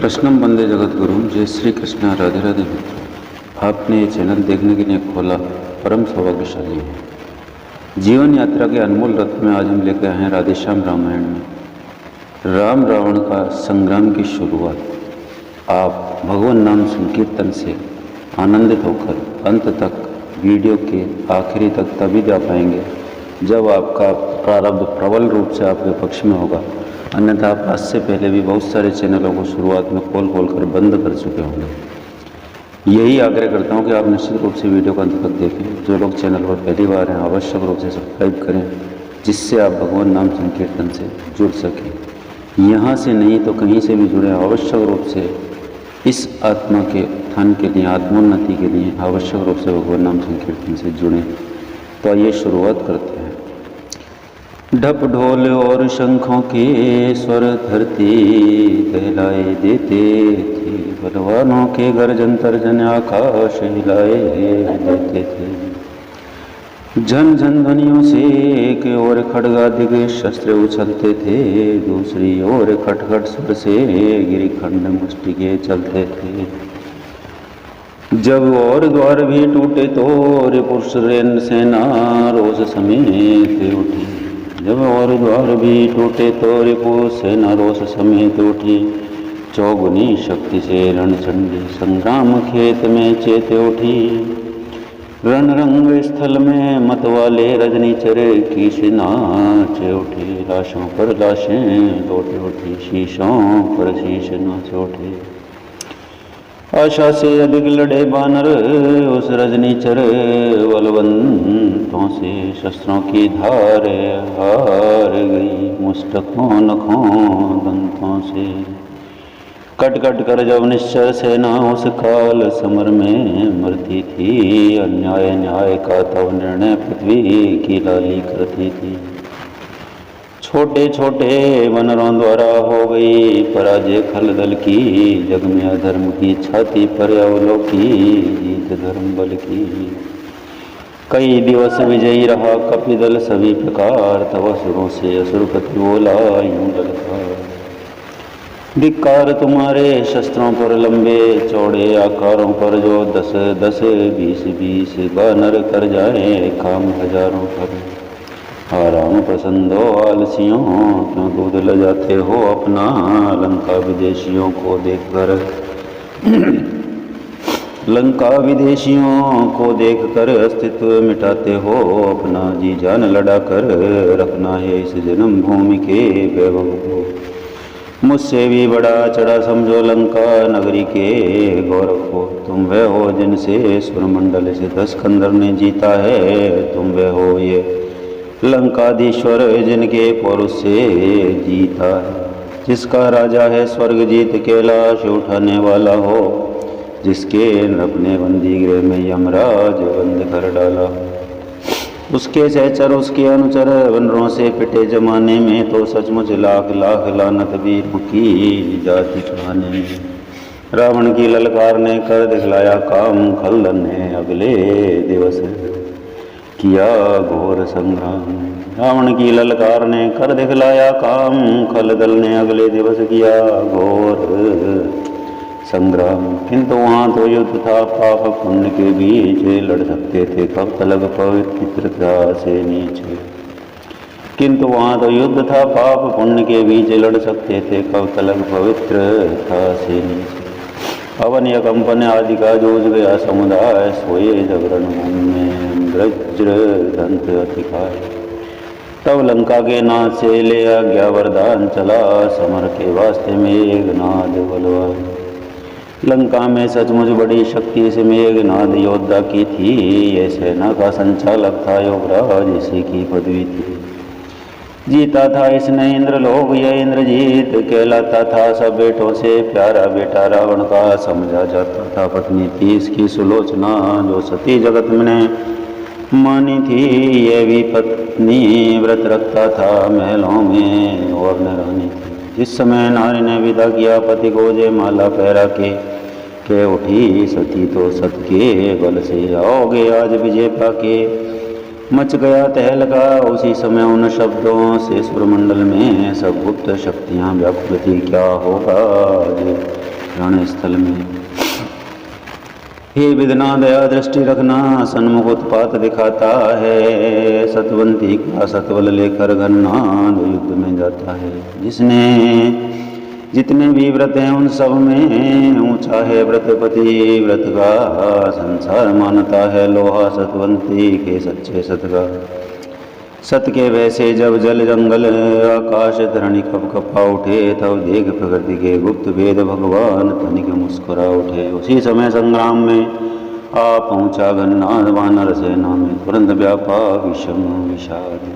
कृष्णम वंदे जगत गुरु। जय श्री कृष्ण। राधे राधे मित्रों, आपने ये चैनल देखने के लिए खोला, परम सौभाग्यशाली है। जीवन यात्रा के अनमोल रथ में आज हम लेकर आए हैं राधेश्याम रामायण में राम रावण का संग्राम की शुरुआत। आप भगवान नाम संकीर्तन से आनंदित होकर अंत तक वीडियो के आखिरी तक तभी जा पाएंगे जब आपका प्रारब्ध प्रबल रूप से आपके पक्ष में होगा। अन्यथा आप आज से पहले भी बहुत सारे चैनलों को शुरुआत में खोल कर बंद कर चुके होंगे। यही आग्रह करता हूं कि आप निश्चित रूप से वीडियो को अंत तक देखें। जो लोग चैनल पर पहली बार हैं आवश्यक रूप से सब्सक्राइब करें, जिससे आप भगवान नाम संकीर्तन से जुड़ सकें। यहाँ से नहीं तो कहीं से भी जुड़े, आवश्यक रूप से इस आत्मा के उत्थान के लिए, आत्मोन्नति के लिए आवश्यक रूप से भगवान नाम संकीर्तन से जुड़ें। तो आइए शुरुआत करते हैं। ढप ढोल और शंखों के स्वर धरती दहलाए देते थे, बलवानों के गर्जन तर्जन आकाश हिलाए देते थे। झन झन ध्वनियों से एक ओर खड्गादिग शस्त्र उछलते थे, दूसरी ओर खटखट स्वर से गिरिखंड मुष्टिके चलते थे। जब और द्वार भी टूटे तो पुरुष सेना रोष समेत उठी। जब और द्वार भी टूटे तो रिपु सेना रोष समेत उठी। चौगुनी शक्ति से रणचंडी संग्राम खेत में चेत उठी। रण रंग स्थल में मतवाले रजनीचर की नाच उठी। लाशों पर लाशें लौट उठी, शीशों पर शीश नाच उठे। आशा से अधिक लड़े बानर उस रजनीचर बलवंतों से, शस्त्रों की धार हार गई मुष्टकों नखों दंतों से। कट कट कर जब निश्चर सेना उस काल समर में मरती थी, अन्याय न्याय का तब निर्णय पृथ्वी की लाली करती थी। छोटे छोटे वानरों द्वारा हो गई पराजय खलदल की, जग में अधर्म की छाती पर अवलोकी जीत धर्म बल की। कई दिवस विजयी रहा कपिदल सभी प्रकार, तब असुरों से असुरपति बोला यूं ललकार। धिक्कार तुम्हारे शस्त्रों पर लंबे चौड़े आकारों पर, जो 10 10 20 20 बानर कर जाए काम हजारों पर। आराम पसंद हो आलसियों, क्यों दूध ले जाते हो अपना, लंका विदेशियों को देखकर लंका विदेशियों को देखकर अस्तित्व मिटाते हो अपना। जी जान लड़ा कर रखना है इस जन्म भूमि के वैभव को। मुझसे भी बड़ा चढ़ा समझो लंका नगरी के गौरव को। तुम वह हो जिनसे सुरमंडल से 10 कंदर ने जीता है। तुम वह हो ये लंकाधीश्वर जिनके पौरुष से जीता है। जिसका राजा है स्वर्ग जीत कैलाश उठाने वाला हो, जिसके अपने बंदी गृह में यमराज बंद कर डाला। उसके सहचर उसके अनुचर वानरों से पिटे जमाने में, तो सचमुच लाख लाख लानत भी की जाती कहानी में। रावण की ललकार ने कर दिखलाया काम, खलदल ने अगले दिवस किया घोर संग्राम। रावण की ललकार ने कर दिखलाया काम, खलदल ने अगले दिवस किया घोर संग्राम। किंतु वहाँ तो युद्ध था, पाप पुण्य के बीच लड़ सकते थे कब तलक पवित्रता से नीचे। किंतु वहाँ तो युद्ध था, पाप पुण्य के बीच लड़ सकते थे कब तलक पवित्रता से नीचे। अवन या कंपन आदि का जूझ गया समुदाय, सोए जगरण भूमि में वज्र दंत अधिकार। तब लंका के नाद से ले आज्ञा वरदान चला, समर के वास्ते मेघनाद बलवान। लंका में सचमुच बड़ी शक्ति से मेघनाद योद्धा की थी। ये सेना का संचालक था योगराज, इसी की पदवी थी। जीता था इसने इंद्रलोक, यह इंद्रजीत कहलाता था। सब बेटों से प्यारा बेटा रावण का समझा जाता था। पत्नी थी इसकी सुलोचना, जो सती जगत में मानी थी। यह भी पत्नी व्रत रखता था, महलों में और न रानी थी। जिस समय नारी ने विदा किया पति को जय माला पहरा के उठी सती, तो सत के बल से आओगे आज विजय पाके। मच गया तहलका उसी समय उन शब्दों से, सुरमंडल में सब गुप्त शक्तियाँ व्याकुल थी। क्या होगा रण स्थल में। हे विदना दया दृष्टि रखना, सन्मुख उत्पात दिखाता है। सतवंती का सतबल लेकर घननाद युद्ध में जाता है। जिसने जितने भी व्रत हैं उन सब में ऊंचा है व्रतपति। व्रत का संसार मानता है लोहा, सतवंती के सच्चे सत का। सत के वैसे जब जल जंगल आकाश धरणी कप कपा उठे, तब देख प्रकृति के गुप्त भेद भगवान तनिक मुस्कुरा उठे। उसी समय संग्राम में आ पहुँचा घननाद वानर सेना में, तुरंत व्यापा विषम विषाद।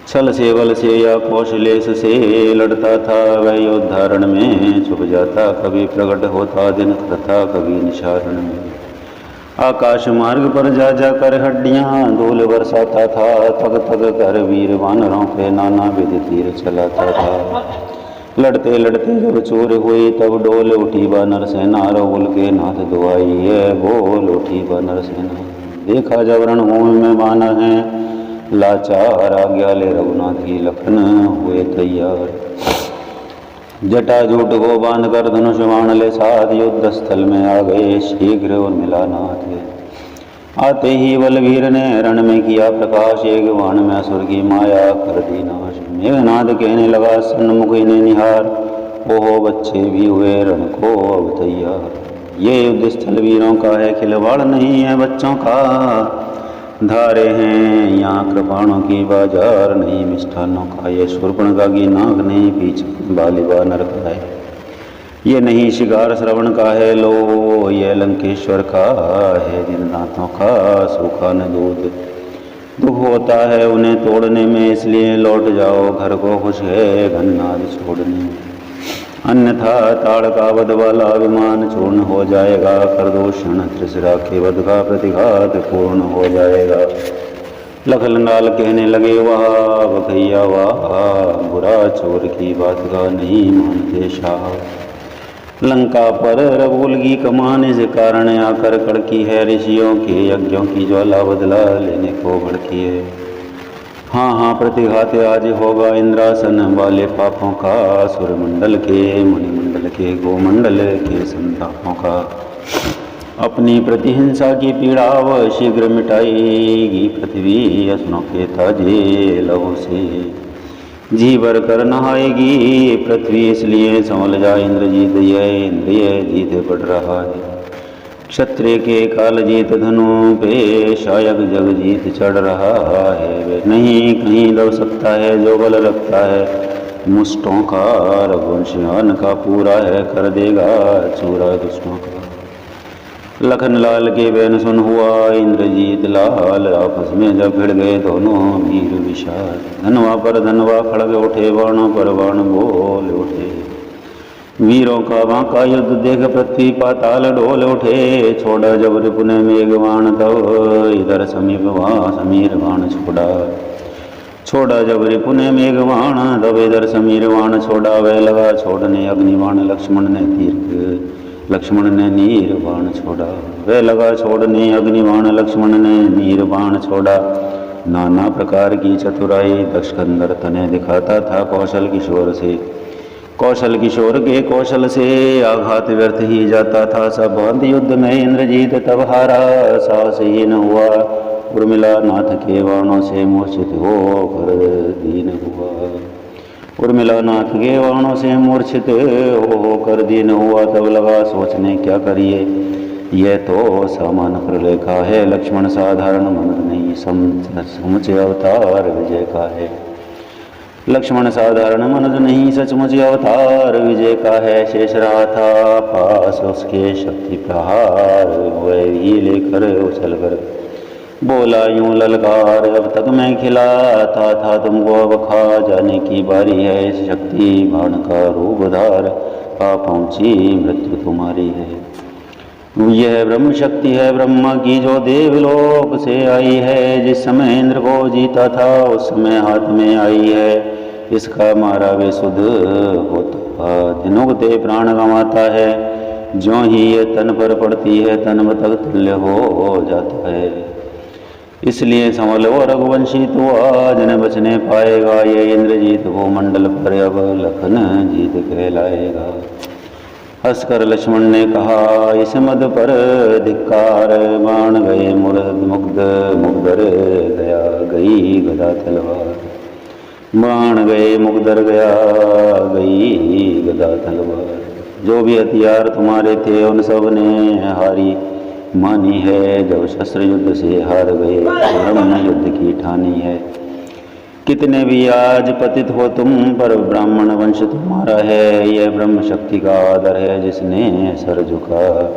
छल से बल से या कौशलेश से लड़ता था वह योद्धारण में, छुप जाता कभी प्रकट होता दिन करता कभी निशारण में। आकाश मार्ग पर जा जाकर हड्डियां धूल बरसाता था, थक थक कर वीर वानरों पे नाना विध तीर चलाता था। लड़ते लड़ते जब चोर हुई तब डोल उठी वानर सेना, रघुल के नाथ दुआई है बोल उठी वानर सेना। देखा जब रणभूमि में वानर हैं लाचार, आज्ञा ले रघुनाथ की लखन हुए तैयार। जटा जूट को बांध कर धनुष बाण ले साथ, युद्ध स्थल में आ गए शीघ्र उर्मिला नाथ। आते ही बलवीर ने रण में किया प्रकाश, एक बाण में असुर की माया कर दी नाश। मेघनाद कहने लगा सन्मुख इन्हें निहार, ओहो बच्चे भी हुए रण को अब तैयार। ये युद्ध स्थल वीरों का है, खिलवाड़ नहीं है बच्चों का। धारे हैं यहाँ कृपाणों की बाजार, नहीं मिष्ठानों का। ये शूर्पणखा की नाक नहीं, पीछे बाली वानर का है। ये नहीं शिकार श्रवण का है, लो ये लंकेश्वर का है। जिन दांतों का सूखा न दूध, दुख होता है उन्हें तोड़ने में, इसलिए लौट जाओ घर को खुश है घननाद छोड़ने में। अन्यथा ताड़ का वध वाला अभिमान चूर्ण हो जाएगा, करदूषण त्रिसरा के वध का प्रतिघात पूर्ण हो जाएगा। लखनलाल कहने लगे वाह बखैया वाह, बुरा चोर की बात का नहीं मानते शाह। लंका पर रघुल की कमान इस कारण आकर कड़की है, ऋषियों के यज्ञों की ज्वाला बदला लेने को भड़की है। हाँ हाँ प्रतिघात आज होगा इंद्रासन वाले पापों का, सूर्यमंडल के मणिमंडल के गोमंडल के संतापों का। अपनी प्रतिहिंसा की पीड़ा वह शीघ्र मिटाएगी पृथ्वी, असुरों के ताजे लहू से जी भर कर नहाएगी पृथ्वी। इसलिए संभल जा इंद्रजीत, यह इंद्रिय जीत पड़ रहा है। क्षत्रिय के काल जीत धनु पे शायक जग जीत चढ़ रहा है। वे नहीं कहीं दब सकता है जो बल रखता है मुष्टों का। रघुवंशियान का पूरा है, कर देगा चूरा दुष्टों का। लखनलाल के बैन सुन हुआ इंद्रजीत लाल, आपस में जब भिड़ गए दोनों वीर विशाल। धनवा पर धनवा खड़ग उठे, बाणों पर बाण बोल उठे। वीरों का बांका युद्ध देख पृथ्वी पाताल डोल उठे। छोड़ा जब रिपु ने मेघ बाण तब इधर समीप वहाँ समीर बाण छोड़ा। छोड़ा जब रिपु ने मेघ बाण तब इधर समीर बाण छोड़ा। वह लगा छोड़ने अग्निबाण, लक्ष्मण ने तीर लक्ष्मण ने नीर बाण छोड़ा। वह लगा छोड़ने अग्निबाण, लक्ष्मण ने नीर बाण छोड़ा। नाना प्रकार की चतुराई दक्षकंदर तने दिखाता था कौशल किशोर से। कौशल किशोर के कौशल से आघात व्यर्थ ही जाता था। सब अंत युद्ध में इंद्रजीत तब हारा, साहसहीन हुआ। उर्मिला नाथ के बाणों से मूर्छित हो कर दीन हुआ। उर्मिला नाथ के बाणों से मूर्छित हो कर दीन हुआ। तब लगा सोचने क्या करिए, यह तो सामान्य प्रलय का है। लक्ष्मण साधारण मनुष्य नहीं, समुच अवतार विजय का है। लक्ष्मण साधारण मनुष्य नहीं, सचमुच अवतार विजय का है। शेष रहा था पास उसके शक्ति प्रहार, वह ही लेकर उछल कर बोला यूं ललकार। अब तक मैं खिलाता था तुमको, अब खा जाने की बारी है। इस शक्ति बाण का रूप धार, आ पहुंची मृत्यु तुम्हारी है। यह ब्रह्म शक्ति है ब्रह्मा की, जो देवलोक से आई है। जिस समय इंद्र को जीता था उस समय हाथ में आई है। इसका मारा वे शुद्ध होता दिनोगते प्राण गंवाता है। ज्यों ही ये तन पर पड़ती है तन तक तुल्य हो जाता है। इसलिए संभलो रघुवंशी तो आज न बचने पाएगा। ये इंद्रजीत वो मंडल पर अब लखन जीत कहलाएगा। हंसकर लक्ष्मण ने कहा, इस मद पर धिक्कार, बाण गए मुग्ध मुग्धर गया गई गदा तलवार, बाण गए मुग्धर गया गई गदा तलवार। जो भी हथियार तुम्हारे थे उन सब ने हारी मानी है, जब शस्त्र युद्ध से हार गए ब्रह्म युद्ध की ठानी है। कितने भी आज पतित हो तुम, पर ब्राह्मण वंश तुम्हारा है, यह ब्रह्म शक्ति का आदर है, जिसने सर झुका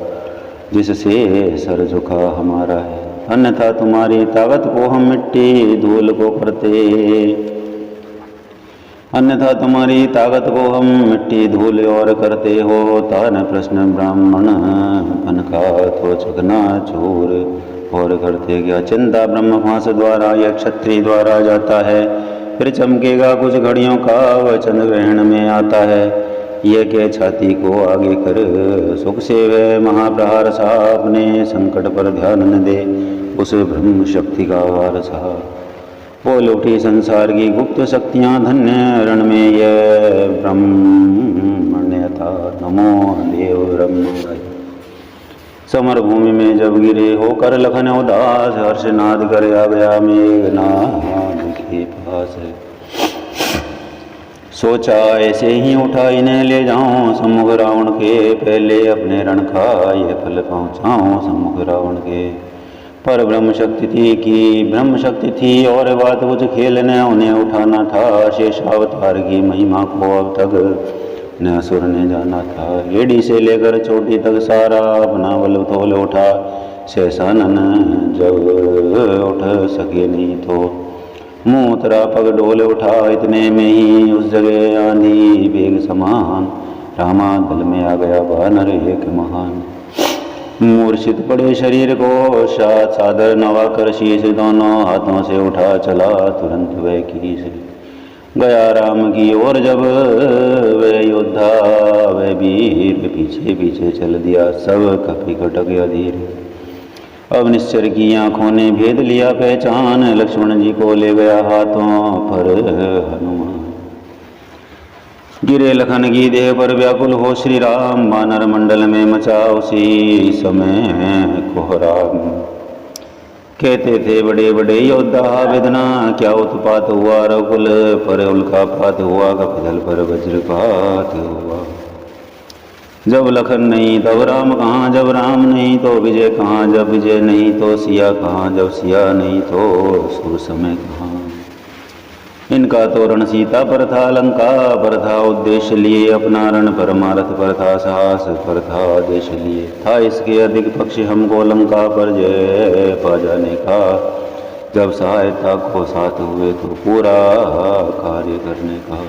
जिससे सर झुका हमारा है। अन्यथा तुम्हारी ताकत को हम मिट्टी धूल को करते, अन्यथा तुम्हारी ताकत को हम मिट्टी धूल और करते हो। तान प्रश्न ब्राह्मण मन का तो चकना चूर और करते क्या। चिंता ब्रह्म फांस द्वारा या क्षत्रिय द्वारा जाता है, फिर चमकेगा कुछ घड़ियों का वह चंद्र ग्रहण में आता है। यह के छाती को आगे कर सुख से वह महाप्रहार सा, अपने संकट पर ध्यान न दे उसे ब्रह्म शक्ति का वार सा। बोल उठी संसार की गुप्त शक्तियाँ, धन्य रण में यह ब्रह्मण्य था, नमो देव ब्रह्म। समर भूमि में जब गिरे होकर लखन उदास, हर्षनाद कर आ गया मेघनाद के पास। सोचा ऐसे ही उठा इन्हें ले जाऊं सम्मुख रावण के, पहले अपने रण का ये फल पहुँचाऊं सम्मुख रावण के। पर ब्रह्म शक्ति थी और बात कुछ खेलने उन्हें उठाना था। शेषावतार की महिमा को अब तक न असुर ने जाना था। एड़ी से लेकर चोटी तक सारा अपना बल तोल उठा, शेषानन जब उठ सके नहीं तो मुँह उतरा पग डोल उठा। इतने में ही उस जगह आंधी बेग समान, रामा दल में आ गया वानर एक महान। मूर्छित पड़े शरीर को सादर नवा कर शीश, दोनों हाथों से उठा चला तुरंत वह कीस। गया राम की ओर जब वह योद्धा वह वीर, पीछे पीछे चल दिया सब कपी कटक अधीर। अब निश्चर की आंखों ने भेद लिया पहचान, लक्ष्मण जी को ले गया हाथों पर हनुमान। गिरे लखन की देह पर व्याकुल हो श्री राम, वानर मंडल में मचा उसी समय कोहराम। कहते थे बड़े बड़े योद्धा वेदना, क्या उत्पात हुआ रघुकुल पर उल्कापात हुआ, कपितल पर वज्रपात हुआ। जब लखन नहीं तब राम कहाँ, जब राम नहीं तो विजय कहाँ, जब विजय नहीं तो सिया कहाँ, जब सिया नहीं तो सुर समय कहाँ। इनका तो रण सीता पर था, लंका पर था, उद्देश्य लिए अपना रण परमारथ पर था, साहस पर था देश लिए था। इसके अधिक पक्षी हमको लंका पर जय पा जाने का, जब सहायता को साथ हुए तो पूरा कार्य करने का।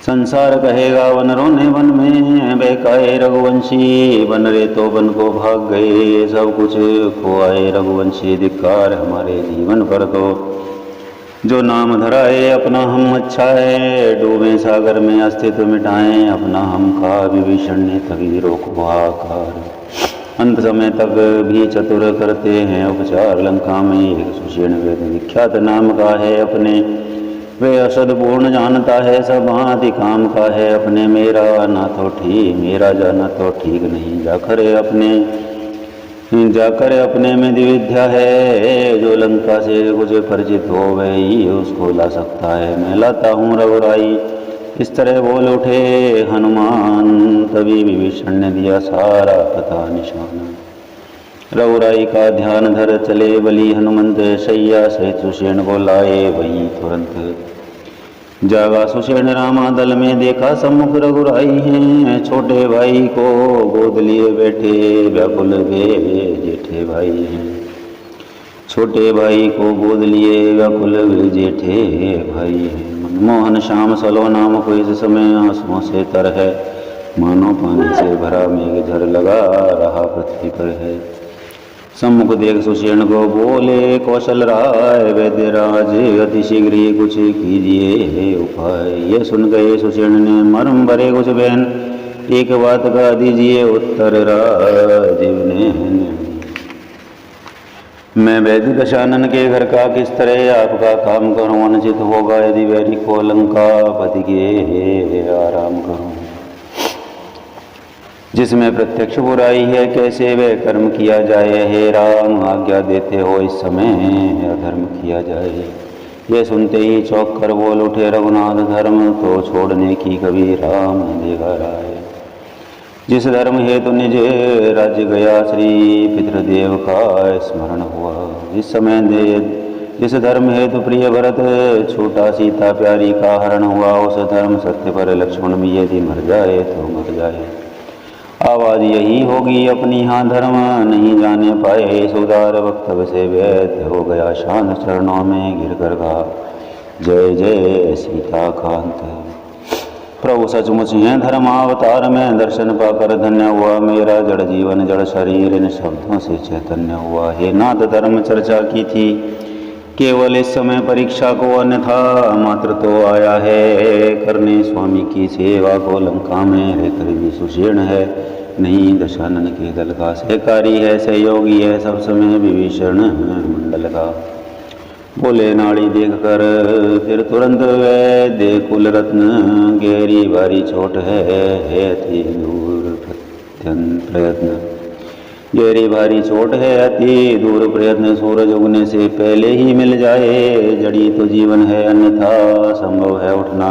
संसार कहेगा वनरों ने वन में बहकाए रघुवंशी, वन रे तो वन को भाग गए, सब कुछ खोआए रघुवंशी। धिक्कार हमारे जीवन पर तो जो नाम धराए अपना हम अच्छा है, डूबे सागर में अस्तित्व मिटाएं अपना हम का। विभीषण ने तभी रोको आकार, अंत समय तक भी चतुर करते हैं उपचार। लंका में एक सुषेण वेद विख्यात नाम का है अपने, वे असद पूर्ण जानता है सब भांति काम का है अपने। मेरा ना तो ठीक मेरा जाना तो ठीक नहीं, जाकर अपने में दिविद्या है। जो लंका से कुछ परिचित हो वही उसको ला सकता है, मैं लाता हूँ रघुराई। इस तरह बोल उठे हनुमान, तभी विभीषण ने दिया सारा पता निशाना। रघुराई का ध्यान धर चले बली हनुमंत, शैया सहित सुषेण को लाए वही तुरंत। जागा सुषेण रामा दल में देखा सम्मुख रघुराई हैं, छोटे भाई को गोद लिए बैठे व्याकुल वे जेठे भाई हैं। छोटे भाई को गोद लिए व्याकुल वे जेठे भाई हैं। मनमोहन श्याम सलो नाम को इस समय आंसुओं से तर है, मानो पानी से भरा मेघ झर लगा रहा पृथ्वी पर है। सम्मुख देख सुषेण को बोले कौशल राय वैद्यराज, अति शीघ्र ही कुछ कीजिए उपाय। ये सुन गए सुषेण ने मर्म भरे कुछ बहन, एक बात का दीजिए उत्तर राजीव ने। मैं वैद्य दशानन के घर का किस तरह आपका काम करूं, अनुचित होगा यदि वैरी को लंका पति के आराम करूं। जिसमें प्रत्यक्ष बुराई है, कैसे वह कर्म किया जाए। हे राम, आज्ञा देते हो इस समय अधर्म किया जाए। ये सुनते ही चौंक कर बोल उठे रघुनाथ, धर्म तो छोड़ने की कभी राम न देगा राय। जिस धर्म हेतु निज राज्य गया, श्री पितृदेव का स्मरण हुआ। जिस धर्म हेतु प्रिय भरत छूटा, सीता प्यारी का हरण हुआ। उस धर्म सत्य पर लक्ष्मण भी यदि मर जाए तो मर जाए। आवाज यही होगी अपनी, हाँ धर्म नहीं जाने पाए। सुधार वक्तव्य से व्यर्थ हो गया, शान चरणों में गिर कर कहा, जय जय सीता कांत। प्रभु सचमुच हैं धर्मावतार में, दर्शन पाकर धन्य हुआ मेरा जड़ जीवन जड़ शरीर। इन शब्दों से चैतन्य हुआ। हे नाथ, धर्म चर्चा की थी केवल इस समय परीक्षा को, अन्यथा मात्र तो आया है करने स्वामी की सेवा को। लंका में रहकर भी सुशीर्ण है नहीं, दशानन के दल का सहकारी है, सहयोगी है सब समय विभीषण मंडल का। बोले नाड़ी देख कर फिर तुरंत वैद्य कुल रत्न, गहरी भारी चोट है अति दूर प्रयत्न। गहरी भारी चोट है अति दूर प्रयत्न, सूरज उगने से पहले ही मिल जाए। जड़ी तो जीवन है अन्यथा संभव है उठना,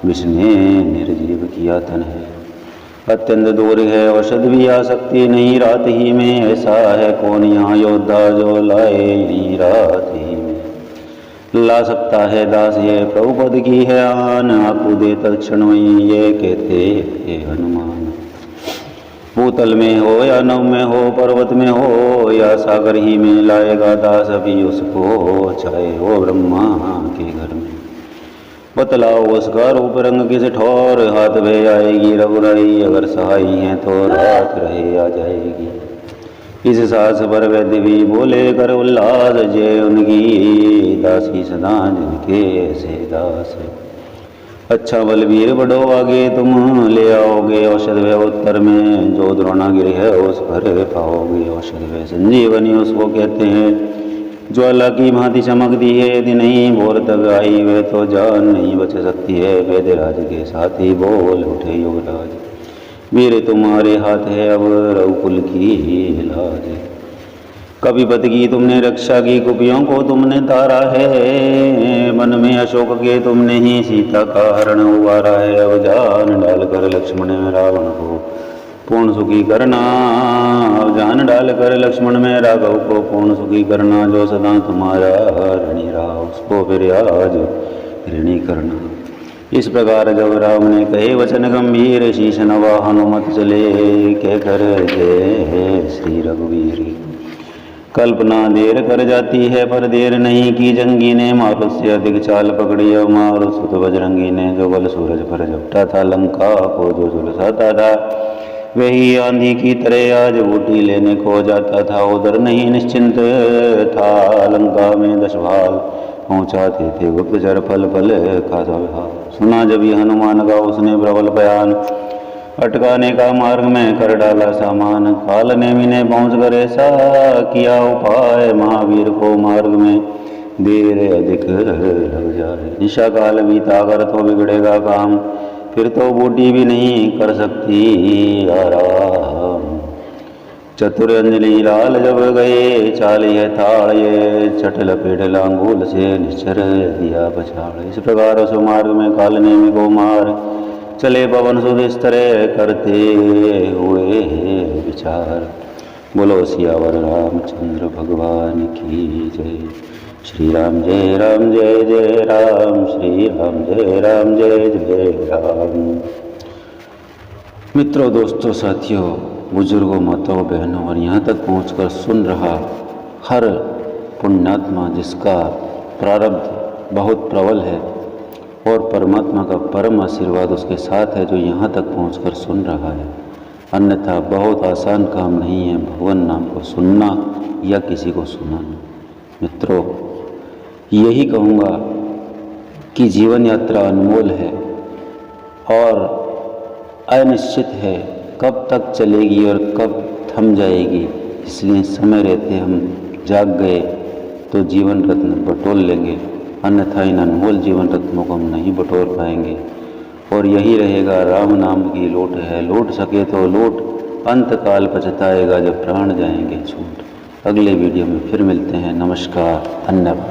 विष ने निर्जीव किया तन है। अत्यंत दूर है औषध भी आ सकती नहीं, रात ही में ऐसा है कौन यहाँ योद्धा जो लाए यही रात ही में। ला सकता है दास ये प्रभुपद की है आन, आपको दे तत्क्षण वहीं ये कहते हे हनुमान। भूतल में हो या नव में हो, पर्वत में हो या सागर ही में, लाएगा दास अभी उसको, चाहे वो ब्रह्मा के घर में। बतलाओ उसका रूप रंग किस ठौर, हाथ भे आएगी रघुराई। अगर सहाई है तो रात रहे आ जाएगी। इस सास पर वैद्य भी बोले कर उल्लास, जय उनकी दासी सदा जिनके ऐसे दास। अच्छा बलवीर बढ़ो आगे तुम ले आओगे, औषध वे उत्तर में जो द्रोणागिर है उस पर पाओगे। औषध वे संजीवनी उसको कहते हैं, ज्वाला की भांति चमकती है यदि नहीं भोर तक आई, वे तो जान नहीं बच सकती है। वेदराज के साथी बोल उठे युवराज, वीर तुम्हारे हाथ है अब रघुकुल की इलाज। कपिपत की तुमने रक्षा की, कुपियों को तुमने तारा है। मन में अशोक के तुमने ही सीता का हरण उबारा है। अब जान डालकर लक्ष्मण में रावण को पूर्ण सुखी करना, अब जान डालकर लक्ष्मण में राघव को पूर्ण सुखी करना। जो सदा तुम्हारा ऋणी रहा उसको फिर आज ऋणी करना। इस प्रकार जब राम ने कहे वचन गंभीर, शीश नवा हनुमत चले कहकर जय श्री रघुवीर। कल्पना देर कर जाती है पर देर नहीं की, जंगी ने मारुत से अधिक चाल पकड़ी। अब मारुत सुत बजरंगी ने जो बल सूरज पर झपटा था, लंका को जो झुलसाता था, वही आंधी की तरह आज बूटी लेने को जाता था। उधर नहीं निश्चिंत था लंका में 10 भाल, पहुँचाते थे गुप्तचर फल फल का स्वभाव। सुना जब ये हनुमान का उसने प्रबल बयान, अटकाने का मार्ग में कर डाला सामान। काल ने मिने पहुँच कर ऐसा किया उपाय, महावीर को मार्ग में देर अधिक लग जाए। निशा काल बीता कर तो बिगड़ेगा काम, फिर तो बूटी भी नहीं कर सकती आराम। चतुर अंजलि लाल जब गए, चाल यह थाड़ ये चट लपेट लांगूल से निश्चर दिया पछाड़। इस प्रकार उस मार्ग में काल ने को मार चले पवन सुध इस तरह करते हुए विचार। बोलो सियावर रामचंद्र भगवान की जय। श्री राम जय राम जय जय राम, श्री राम जय राम जय जय राम। मित्रों, दोस्तों, साथियों, बुजुर्गों, माताओं, बहनों और यहाँ तक पहुँचकर सुन रहा हर पुण्यात्मा जिसका प्रारब्ध बहुत प्रबल है और परमात्मा का परम आशीर्वाद उसके साथ है, जो यहाँ तक पहुँचकर सुन रहा है। अन्यथा बहुत आसान काम नहीं है भगवान नाम को सुनना या किसी को सुनाना। मित्रों, यही कहूँगा कि जीवन यात्रा अनमोल है और अनिश्चित है, कब तक चलेगी और कब थम जाएगी। इसलिए समय रहते हम जाग गए तो जीवन रत्न बटोर लेंगे, अन्यथा इन अनमोल जीवन रत्नों को हम नहीं बटोर पाएंगे। और यही रहेगा राम नाम की लोट है, लौट सके तो लौट, अंत काल पछताएगा जब प्राण जाएंगे छूट। अगले वीडियो में फिर मिलते हैं। नमस्कार, धन्यवाद।